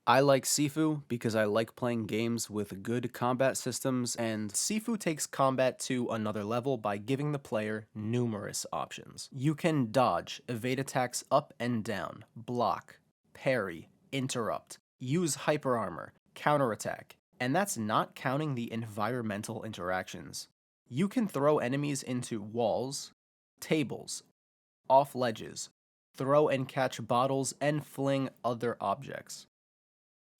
I like Sifu because I like playing games with good combat systems, and Sifu takes combat to another level by giving the player numerous options. You can dodge, evade attacks up and down, block, parry, interrupt, use hyper armor, counterattack, and that's not counting the environmental interactions. You can throw enemies into walls, tables, off ledges, throw and catch bottles, and fling other objects.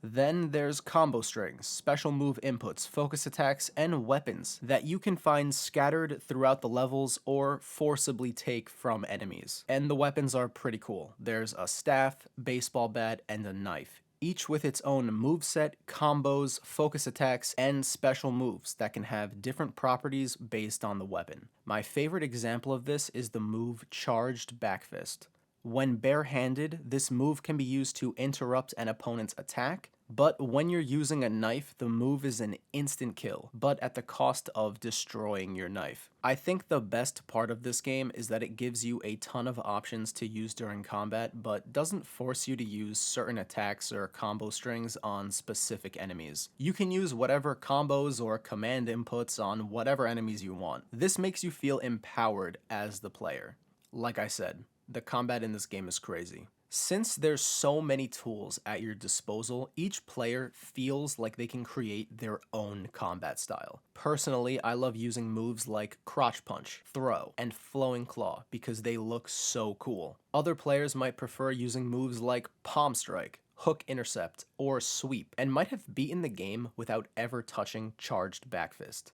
Then there's combo strings, special move inputs, focus attacks, and weapons that you can find scattered throughout the levels or forcibly take from enemies. And the weapons are pretty cool. There's a staff, baseball bat, and a knife, each with its own moveset, combos, focus attacks, and special moves that can have different properties based on the weapon. My favorite example of this is the move Charged Backfist. When barehanded, this move can be used to interrupt an opponent's attack, but when you're using a knife, the move is an instant kill, but at the cost of destroying your knife. I think the best part of this game is that it gives you a ton of options to use during combat, but doesn't force you to use certain attacks or combo strings on specific enemies. You can use whatever combos or command inputs on whatever enemies you want. This makes you feel empowered as the player. Like I said, the combat in this game is crazy. Since there's so many tools at your disposal, each player feels like they can create their own combat style. Personally, I love using moves like Crotch Punch, Throw, and Flowing Claw because they look so cool. Other players might prefer using moves like Palm Strike, Hook Intercept, or Sweep, and might have beaten the game without ever touching Charged Backfist.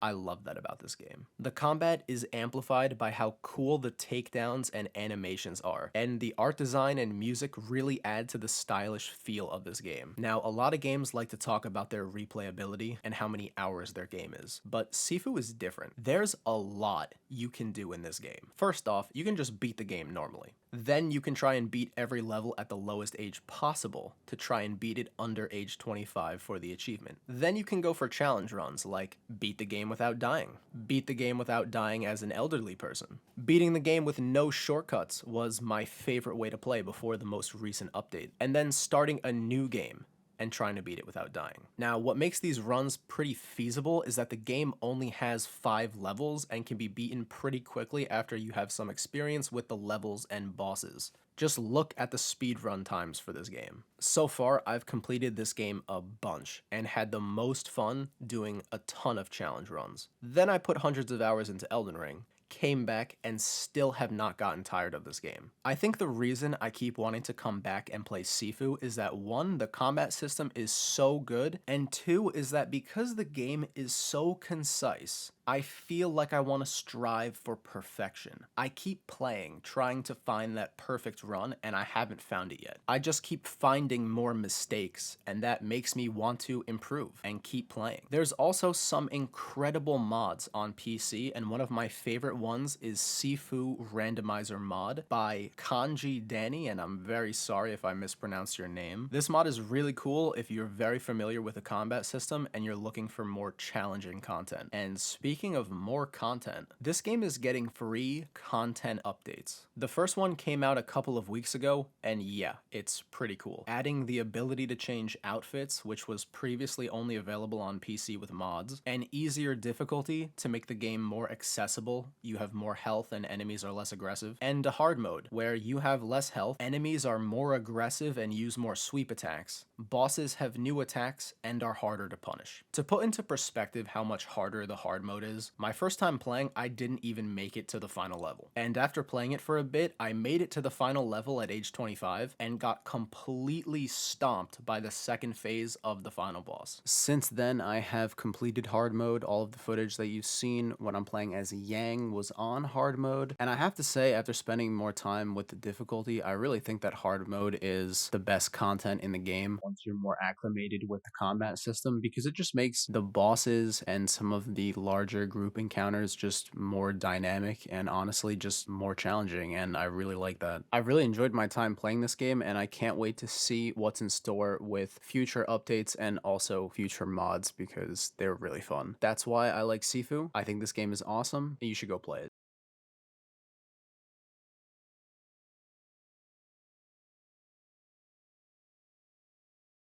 I love that about this game. The combat is amplified by how cool the takedowns and animations are, and the art design and music really add to the stylish feel of this game. Now, a lot of games like to talk about their replayability and how many hours their game is, but Sifu is different. There's a lot you can do in this game. First off, you can just beat the game normally. Then you can try and beat every level at the lowest age possible to try and beat it under age 25 for the achievement. Then you can go for challenge runs like beat the game without dying, beat the game without dying as an elderly person. Beating the game with no shortcuts was my favorite way to play before the most recent update. And then starting a new game and trying to beat it without dying. Now, what makes these runs pretty feasible is that the game only has 5 levels and can be beaten pretty quickly after you have some experience with the levels and bosses. Just look at the speedrun times for this game. So far, I've completed this game a bunch and had the most fun doing a ton of challenge runs. Then I put hundreds of hours into Elden Ring, came back, and still have not gotten tired of this game. I think the reason I keep wanting to come back and play Sifu is that 1, the combat system is so good, and 2 is that because the game is so concise, I feel like I want to strive for perfection. I keep playing, trying to find that perfect run, and I haven't found it yet. I just keep finding more mistakes, and that makes me want to improve and keep playing. There's also some incredible mods on PC, and one of my favorite ones is Sifu Randomizer Mod by Kanji Danny, and I'm very sorry if I mispronounced your name. This mod is really cool if you're very familiar with the combat system and you're looking for more challenging content. And speaking of more content, this game is getting free content updates. The first one came out a couple of weeks ago, and yeah, it's pretty cool. Adding the ability to change outfits, which was previously only available on PC with mods, and easier difficulty to make the game more accessible. You have more health and enemies are less aggressive, and a hard mode, where you have less health, enemies are more aggressive and use more sweep attacks, bosses have new attacks and are harder to punish. To put into perspective how much harder the hard mode is, my first time playing, I didn't even make it to the final level. And after playing it for a bit, I made it to the final level at age 25 and got completely stomped by the second phase of the final boss. Since then, I have completed hard mode. All of the footage that you've seen when I'm playing as Yang was on hard mode, and I have to say, after spending more time with the difficulty, I really think that hard mode is the best content in the game once you're more acclimated with the combat system, because it just makes the bosses and some of the larger group encounters just more dynamic and honestly just more challenging, and I really like that. I really enjoyed my time playing this game, and I can't wait to see what's in store with future updates and also future mods because they're really fun. That's why I like Sifu. I think this game is awesome, and you should go play it.